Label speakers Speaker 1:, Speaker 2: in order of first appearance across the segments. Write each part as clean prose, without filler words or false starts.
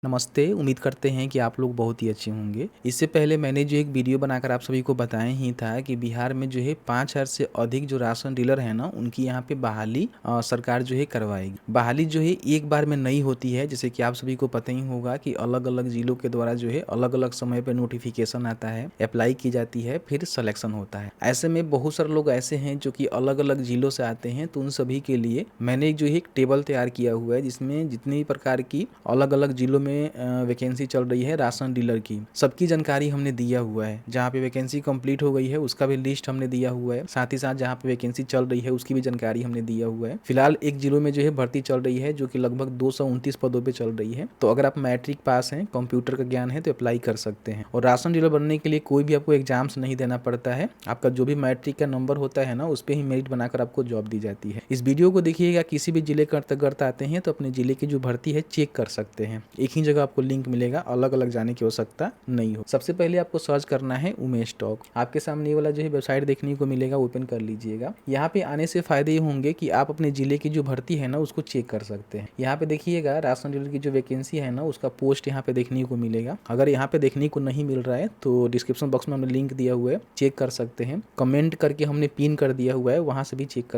Speaker 1: नमस्ते, उम्मीद करते हैं कि आप लोग बहुत ही अच्छे होंगे। इससे पहले मैंने जो एक वीडियो बनाकर आप सभी को बताया ही था कि बिहार में जो है 5000 से अधिक जो राशन डीलर है ना, उनकी यहाँ पे बहाली सरकार जो है करवाएगी। बहाली जो है एक बार में नहीं होती है, जैसे कि आप सभी को पता ही होगा कि अलग अलग जिलों के द्वारा जो है अलग अलग समय पर नोटिफिकेशन आता है, अप्लाई की जाती है, फिर सिलेक्शन होता है। ऐसे में बहुत सारे लोग ऐसे हैं जो कि अलग अलग जिलों से आते हैं, तो उन सभी के लिए मैंने जो है एक टेबल तैयार किया हुआ है जिसमें जितनी प्रकार की अलग अलग जिलों में वैकेंसी चल रही है राशन डीलर की, सबकी जानकारी हमने दिया हुआ है। जहाँ पे वैकेंसी कंप्लीट हो गई है उसका भी लिस्ट हमने दिया हुआ है, साथ ही साथ जहाँ पे वैकेंसी चल रही है उसकी भी जानकारी हमने दिया हुआ है। फिलहाल एक जिलों में जो है भर्ती चल रही है जो कि लगभग 229 पदों पे चल रही है। तो अगर आप मैट्रिक पास हैं, कंप्यूटर का ज्ञान है तो अप्लाई कर सकते हैं। और राशन डीलर बनने के लिए कोई भी आपको एग्जाम्स नहीं देना पड़ता है, आपका जो भी मैट्रिक का नंबर होता है ना, उस पर ही मेरिट बनाकर आपको जॉब दी जाती है। इस वीडियो को देखिएगा, किसी भी जिले के अंतर्गत आते हैं तो अपने जिले की जो भर्ती है चेक कर सकते हैं। एक ही जगह आपको लिंक मिलेगा, अलग अलग जाने की आवश्यकता नहीं हो। सबसे पहले आपको सर्च करना है उमेश टॉक। आपके सामने ये वाला जो है वेबसाइट देखने को मिलेगा, ओपन कर लीजिएगा। यहाँ पे आने से फायदे ये होंगे कि आप अपने जिले की जो भर्ती है ना उसको चेक कर सकते हैं। यहाँ पे देखिएगा राशन डीलर की जो वैकेंसी है ना उसका पोस्ट यहाँ पे देखने को मिलेगा। अगर यहाँ पे देखने को नहीं मिल रहा है तो डिस्क्रिप्शन बॉक्स में हमने लिंक दिया हुआ है, चेक कर सकते हैं। कमेंट करके हमने पिन कर दिया हुआ है, वहां से भी चेक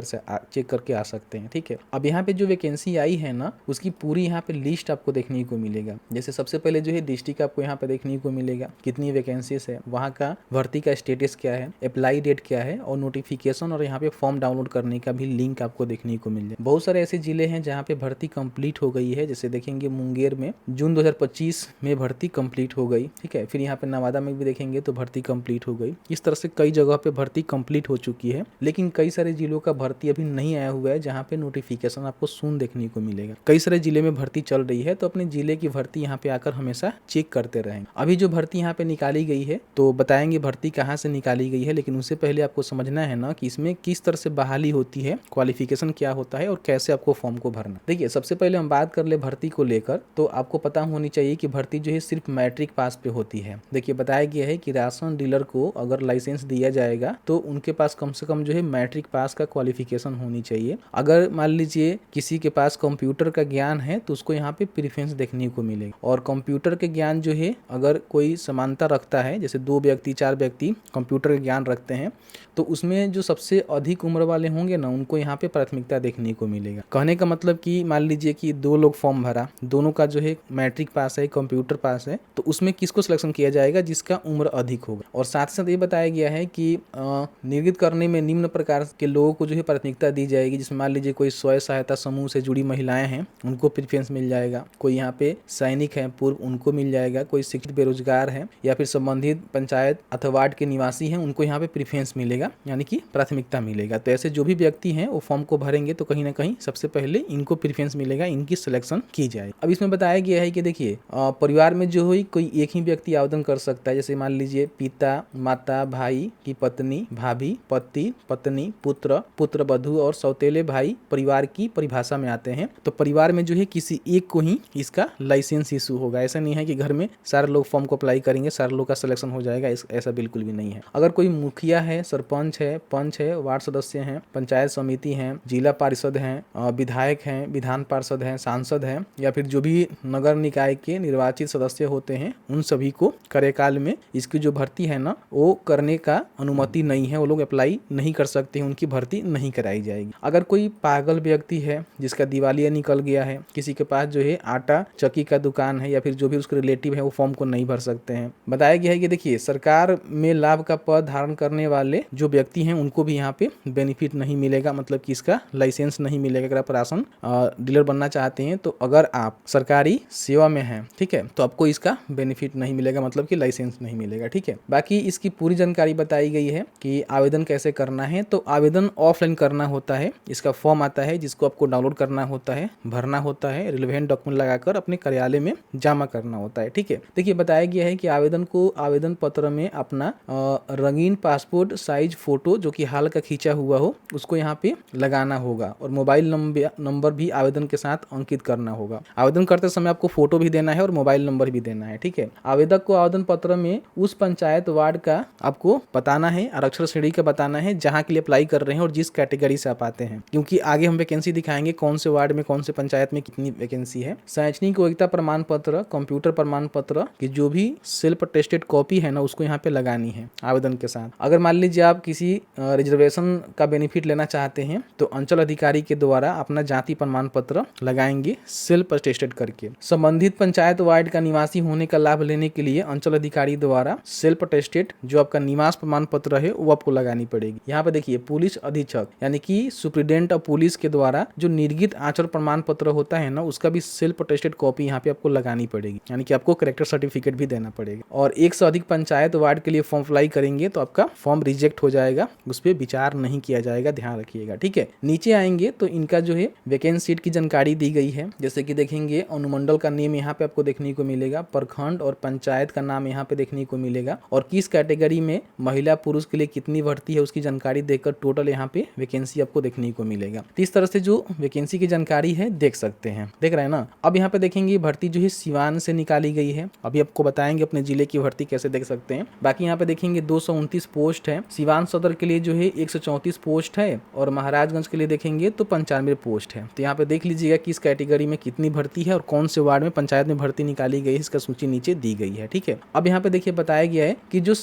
Speaker 1: करके आ सकते हैं। ठीक है, अब यहाँ पे जो वैकेंसी आई है ना उसकी पूरी यहाँ पे लिस्ट आपको देखने को मिलेगा। जैसे सबसे पहले जो है डिस्ट्रिक्ट आपको यहाँ पे देखने को मिलेगा, कितनी वैकेंसीज है, वहाँ का भर्ती का स्टेटस क्या है, अप्लाई डेट क्या है, और नोटिफिकेशन और यहाँ पे फॉर्म डाउनलोड करने का भी लिंक आपको देखने को मिल जाए। बहुत सारे ऐसे जिले हैं जहाँ पे भर्ती कंप्लीट हो गई है। जैसे देखेंगे मुंगेर में जून 2025 में भर्ती कंप्लीट हो गई। ठीक है, फिर यहाँ पे नवादा में भी देखेंगे तो भर्ती कंप्लीट हो गई। इस तरह से कई जगह पे भर्ती कंप्लीट हो चुकी है, लेकिन कई सारे जिलों का भर्ती अभी नहीं आया हुआ है जहाँ पे नोटिफिकेशन आपको सून देखने को मिलेगा। कई सारे जिले में भर्ती चल रही है, तो अपने जिले की भर्ती यहाँ पे आकर हमेशा चेक करते रहेंगे। अभी जो भर्ती यहाँ पे निकाली गई है तो बताएंगे भर्ती कहाँ से निकाली गई है, लेकिन उससे पहले आपको समझना है ना कि इसमें किस तरह से बहाली होती है, क्वालिफिकेशन क्या होता है और कैसे आपको फॉर्म को भरना। देखिए, सबसे पहले हम बात कर ले भर्ती को लेकर, तो आपको पता होनी चाहिए कि भर्ती जो है सिर्फ मैट्रिक पास पे होती है। देखिए, बताया गया है कि राशन डीलर को अगर लाइसेंस दिया जाएगा तो उनके पास कम से कम जो है मैट्रिक पास का क्वालिफिकेशन होनी चाहिए। अगर मान लीजिए किसी के पास कंप्यूटर का ज्ञान है तो उसको यहाँ पे प्रेफरेंस देखने को मिलेगा। और कंप्यूटर के ज्ञान जो है अगर कोई समानता रखता है, जैसे 2 व्यक्ति 4 व्यक्ति कंप्यूटर का ज्ञान रखते हैं, तो उसमें जो सबसे अधिक उम्र वाले होंगे ना उनको यहाँ पे प्राथमिकता देखने को मिलेगा। कहने का मतलब कि मान लीजिए कि 2 लोग फॉर्म भरा, दोनों का जो है मैट्रिक पास है, कंप्यूटर पास है, तो उसमें किसको सिलेक्शन किया जाएगा, जिसका उम्र अधिक होगा। और साथ साथ ये बताया गया है कि निर्गत करने में निम्न प्रकार के लोगों को जो है प्राथमिकता दी जाएगी। जिसमें मान लीजिए कोई स्वयं सहायता समूह से जुड़ी महिलाएं हैं, उनको प्रेफरेंस मिल जाएगा। कोई यहाँ पे सैनिक है पूर्व, उनको मिल जाएगा। कोई शिक्षित बेरोजगार है या फिर संबंधित पंचायत अथवा वार्ड के निवासी हैं, उनको यहाँ पे प्रेफरेंस मिलेगा, यानी कि प्राथमिकता मिलेगा। तो ऐसे जो भी व्यक्ति हैं वो फॉर्म को भरेंगे तो कहीं ना कहीं सबसे पहले इनको प्रेफरेंस मिलेगा, इनकी सिलेक्शन की जाए। अब इसमें बताया गया है कि देखिए परिवार में जो हुई कोई एक ही व्यक्ति आवेदन कर सकता है। जैसे मान लीजिए पिता, माता, भाई की पत्नी, भाभी, पति, पत्नी, पुत्र, पुत्रवधू और सौतेले भाई परिवार की परिभाषा में आते हैं। तो परिवार में जो है किसी एक को ही इसका लाइसेंस इशू होगा। ऐसा नहीं है कि घर में सारे लोग फॉर्म को अप्लाई करेंगे, सारे लोग का सिलेक्शन हो जाएगा, ऐसा बिल्कुल भी नहीं है। अगर कोई मुखिया है, सरपंच है, पंच है, वार्ड सदस्य हैं, पंचायत समिति हैं, जिला पार्षद हैं, विधायक हैं, विधान पार्षद हैं, सांसद हैं, या फिर जो भी नगर निकाय के निर्वाचित सदस्य होते हैं, उन सभी को कार्यकाल में इसकी जो भर्ती है ना वो करने का अनुमति नहीं है। वो लोग अप्लाई नहीं कर सकते हैं, उनकी भर्ती नहीं कराई जाएगी। अगर कोई पागल व्यक्ति है जिसका दिवालिया निकल गया है, किसी के पास जो है आटा चक्की का दुकान है या फिर जो भी उसके रिलेटिव है, वो फॉर्म को नहीं भर सकते हैं। बताया गया है कि देखिए सरकार में लाभ का पद धारण करने वाले जो व्यक्ति हैं उनको भी यहाँ पे बेनिफिट नहीं मिलेगा, मतलब कि इसका लाइसेंस नहीं मिलेगा। अगर आप राशन डीलर बनना चाहते हैं तो अगर आप सरकारी सेवा में हैं, ठीक है, तो आपको इसका बेनिफिट नहीं मिलेगा, मतलब कि लाइसेंस नहीं मिलेगा। ठीक है, बाकी इसकी पूरी जानकारी बताई गई है कि आवेदन कैसे करना है। तो आवेदन ऑफलाइन करना होता है। इसका फॉर्म आता है जिसको आपको डाउनलोड करना होता है, भरना होता है, रिलेवेंट डॉक्यूमेंट लगाकर अपने कार्यालय में जमा करना होता है। ठीक है, देखिए बताया गया है कि आवेदन को आवेदन पत्र में अपना रंगीन पासपोर्ट साइज फोटो जो कि हाल का खींचा हुआ हो उसको यहाँ पे लगाना होगा, और मोबाइल नंबर भी आवेदन के साथ अंकित करना होगा। आवेदन करते समय आपको फोटो भी देना है और मोबाइल नंबर भी देना है। ठीक है, आवेदक को आवेदन पत्र में उस पंचायत वार्ड का आपको बताना है, आरक्षण श्रेणी का बताना है जहाँ के लिए अप्लाई कर रहे हैं और जिस कैटेगरी से आप आते हैं, क्योंकि आगे हम वैकेंसी दिखाएंगे कौन से वार्ड में, कौन से पंचायत में कितनी वैकेंसी है। शैक्षणिक योग्यता प्रमाण पत्र, कंप्यूटर प्रमाण पत्र की जो भी सेल्फ टेस्टेड कॉपी है ना उसको यहाँ पे लगानी है आवेदन के साथ। अगर मान लीजिए आप किसी रिजर्वेशन का बेनिफिट लेना चाहते हैं तो अंचल अधिकारी के द्वारा अपना जाति प्रमाण पत्र लगाएंगे सेल्फ टेस्टेड करके। संबंधित पंचायत वार्ड का निवासी होने का लाभ लेने के लिए अंचल अधिकारी द्वारा सेल्फ टेस्टेड जो आपका निवास प्रमाण पत्र है वो आपको लगानी पड़ेगी। यहाँ पे देखिए पुलिस अधीक्षक यानी कि सुप्रीडेंट ऑफ पुलिस के द्वारा जो निर्गत आचरण प्रमाण पत्र होता है ना उसका भी सेल्फ टेस्टेड कॉपी यहाँ पे आपको लगानी पड़ेगी, यानी कि आपको करेक्टर सर्टिफिकेट भी देना पड़ेगा। और एक से अधिक पंचायत वार्ड के लिए फॉर्म अप्लाई करेंगे तो आपका फॉर्म रिजेक्ट हो जाएगा, उस पर विचार नहीं किया जाएगा, ध्यान रखिएगा, ठीक है। नीचे आएंगे तो इनका जो है वैकेंसी सीट की जानकारी दी गई है। जैसे कि देखेंगे अनुमंडल का नेम यहाँ पे आपको देखने को मिलेगा, प्रखंड और पंचायत का नाम यहाँ पे देखने को मिलेगा और किस कैटेगरी में महिला पुरुष के लिए कितनी भर्ती है उसकी जानकारी देकर टोटल यहाँ पे वैकेंसी आपको देखने को मिलेगा। तो इस तरह से जो वैकेंसी की जानकारी है देख सकते हैं, देख रहे हैं ना। अब यहाँ पे देखेंगे भर्ती जो है सिवान से निकाली गई है, अभी आपको बताएंगे अपने जिले की भर्ती कैसे देख सकते हैं। बाकी यहाँ पे देखेंगे 229 पोस्ट है, सिवान सदर के लिए जो है 134 पोस्ट है और महाराजगंज के लिए देखेंगे तो 95 पोस्ट है। तो यहाँ पे देख लीजिएगा किस कैटेगरी में कितनी भर्ती है और कौन से वार्ड में पंचायत में भर्ती निकाली गई है, इसका सूची नीचे दी गई है, ठीक है। अब यहाँ पे देखिए बताया गया है कि जो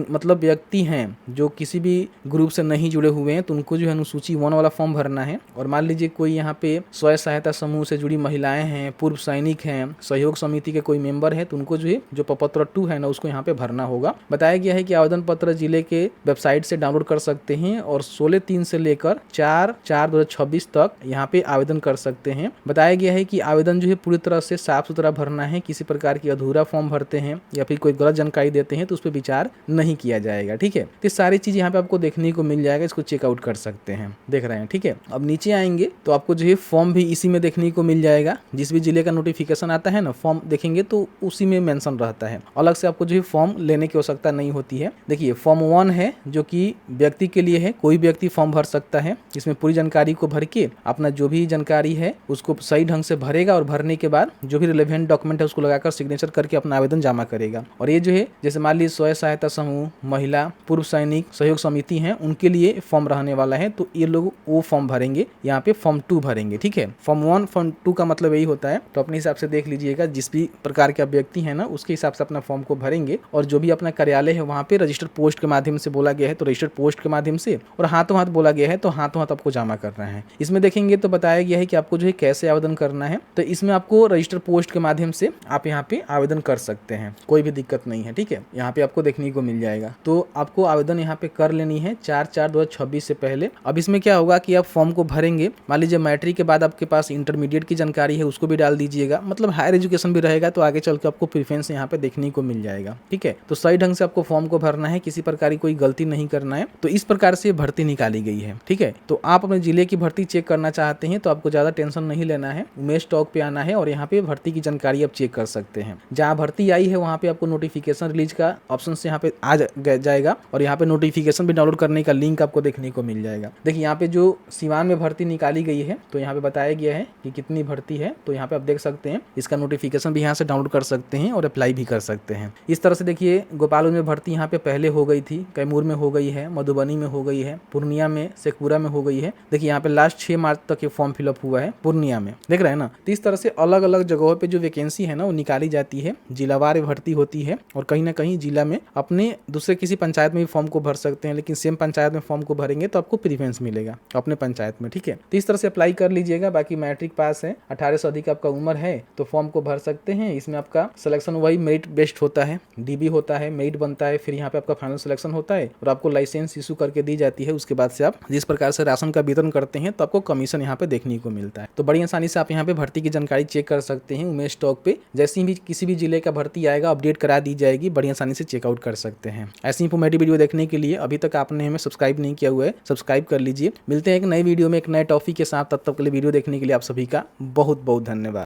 Speaker 1: मतलब व्यक्ति हैं जो किसी भी ग्रुप से नहीं जुड़े हुए हैं तो उनको जो है अनुसूची 1 वाला फॉर्म भरना है। और मान लीजिए कोई यहाँ पे स्वयं सहायता समूह से जुड़ी महिलाएं हैं, पूर्व सैनिक हैं, सहयोग समिति के कोई मेंबर है तो उनको जो है जो प्रपत्र 2 है ना उसको यहाँ पे भरना होगा। बताया गया है कि आवेदन पत्र जिले के वेबसाइट से डाउनलोड कर सकते हैं और 16/3 से लेकर 4/4/2026 तक यहाँ पे आवेदन कर सकते हैं। बताया गया है कि आवेदन जो है पूरी तरह से साफ सुथरा भरना है, किसी प्रकार की अधूरा फॉर्म भरते हैं या फिर कोई गलत जानकारी देते हैं तो उस पर विचार नहीं किया जाएगा, ठीक है। तो सारी चीज यहाँ पे आपको देखने को मिल जाएगा, इसको चेकआउट कर सकते हैं, देख रहे हैं, ठीक है। अब नीचे आएंगे तो आपको जो है फॉर्म भी इसी में देखने को मिल जाएगा। जिस भी जिले का नोटिफिकेशन आता है ना फॉर्म देखेंगे तो उसी में मेंशन रहता है, अलग से आपको जो है फॉर्म लेने की आवश्यकता नहीं होती है। देखिए फॉर्म 1 है जो कि व्यक्ति के लिए है, कोई व्यक्ति फॉर्म भर सकता है। इसमें पूरी जानकारी को भर के अपना जो भी जानकारी है उसको सही ढंग से भरेगा और भरने के बाद जो भी रिलेवेंट डॉक्यूमेंट है उसको लगाकर सिग्नेचर करके अपना आवेदन जमा करेगा। और ये जो है जैसे मान लीजिए स्वयं सहायता समूह, महिला, पूर्व सैनिक, सहयोग समिति हैं उनके लिए फॉर्म रहने वाला है तो ये लोग वो फॉर्म भरेंगे, यहाँ पे फॉर्म 2 भरेंगे, ठीक है। फॉर्म 1 फॉर्म 2 का मतलब यही होता है, तो अपने हिसाब से देख लीजिएगा जिस भी प्रकार के व्यक्ति है ना उसके हिसाब से अपना फॉर्म को भरेंगे। और जो भी अपना कार्यालय है वहाँ पे रजिस्टर्ड पोस्ट के माध्यम से बोला गया है तो रजिस्टर्ड पोस्ट के माध्यम से, और हाथों हाथ बोला गया है तो हाथों हाथ आपको जमा करना है। इसमें देखेंगे तो बताया गया है कि आपको जो है कैसे आवेदन करना है, तो इसमें आपको रजिस्टर्ड पोस्ट के माध्यम से आप यहाँ पे आवेदन कर सकते हैं, कोई भी दिक्कत नहीं है, ठीक है। यहाँ पे आपको देखने को मिल जाएगा तो आपको आवेदन यहाँ पे कर लेनी है 4/4/2026 से पहले। अब इसमें क्या होगा कि आप फॉर्म को भरेंगे, मान लीजिए मैट्रिक के बाद आपके पास इंटरमीडिएट की जानकारी है उसको भी डाल दीजिएगा, मतलब हायर एजुकेशन भी रहेगा तो आगे चल के आपको प्रेफरेंस यहाँ पे देखने को मिल जाएगा, ठीक है। तो सही ढंग से आपको फॉर्म को भरना है, किसी प्रकार की कोई गलती नहीं करना है। तो इस प्रकार से भर्ती निकाली गई है, ठीक है। तो आप अपने जिले की भर्ती चेक करना चाहते हैं तो आपको ज्यादा टेंशन नहीं लेना है, उमेश टॉक पे आना है और यहाँ पे भर्ती की जानकारी आप चेक कर सकते हैं। जहाँ भर्ती आई है वहाँ पे आपको नोटिफिकेशन रिलीज का ऑप्शन से यहाँ पे आ जाएगा और यहाँ पे नोटिफिकेशन भी डाउनलोड करने का लिंक आपको देखने को मिल जाएगा। देखिए यहाँ पे जो सिवान में भर्ती निकाली गई है तो यहाँ पे बताया गया है कि कितनी भर्ती है, तो यहाँ पे आप देख सकते हैं, इसका नोटिफिकेशन भी यहाँ से डाउनलोड कर सकते हैं और अप्लाई भी कर सकते हैं। इस तरह से देखिए गोपालगंज में भर्ती यहाँ पे पहले हो गई थी, कैमूर में हो गई है, मधुबनी में हो गई है, पूर्णिया में, शेखपुरा में हो गई है। देखिए यहाँ पे लास्ट 6 मार्च तक ये फॉर्म फिलअप हुआ है पूर्णिया में, देख रहे हैं ना। तो इस तरह से अलग अलग जगहों पे जो वैकेंसी है ना वो निकाली जाती है, जिलावार भर्ती होती है और कहीं ना कहीं जिला में अपने दूसरे किसी पंचायत में भी फॉर्म को भर सकते हैं, लेकिन सेम पंचायत में फॉर्म को भरेंगे तो आपको प्रीफरेंस मिलेगा अपने पंचायत में, ठीक है। तो इस तरह से अप्लाई कर लीजिएगा। बाकी मैट्रिक पास है, 18 से अधिक आपका उम्र है तो फॉर्म को भर सकते हैं। इसमें आपका सिलेक्शन वही मेरिट बेस्ड होता है, डीबी होता है, मेरिट बनता है, फिर यहाँ पे आपका फाइनल सिलेक्शन होता है और आपको लाइसेंस इशू करके दी जाती है। उसके बाद से आप जिस प्रकार से राशन का वितरण करते हैं तो आपको कमीशन यहाँ पे देखने को मिलता है। तो बड़ी आसानी से आप यहाँ पे भर्ती की जानकारी चेक कर सकते हैं उमेश स्टॉक पे। जैसे भी किसी भी जिले का भर्ती आएगा अपडेट करा दी जाएगी, बड़ी आसानी से चेकआउट कर सकते हैं। ऐसी इंफॉर्मेटिव वीडियो देखने के लिए अभी तक आपने हमें सब्सक्राइब नहीं किया हुआ है, सब्सक्राइब कर लीजिए। मिलते हैं एक नई वीडियो में एक नए टॉपिक के साथ, तब तक के लिए वीडियो देखने के लिए आप सभी का बहुत बहुत धन्यवाद।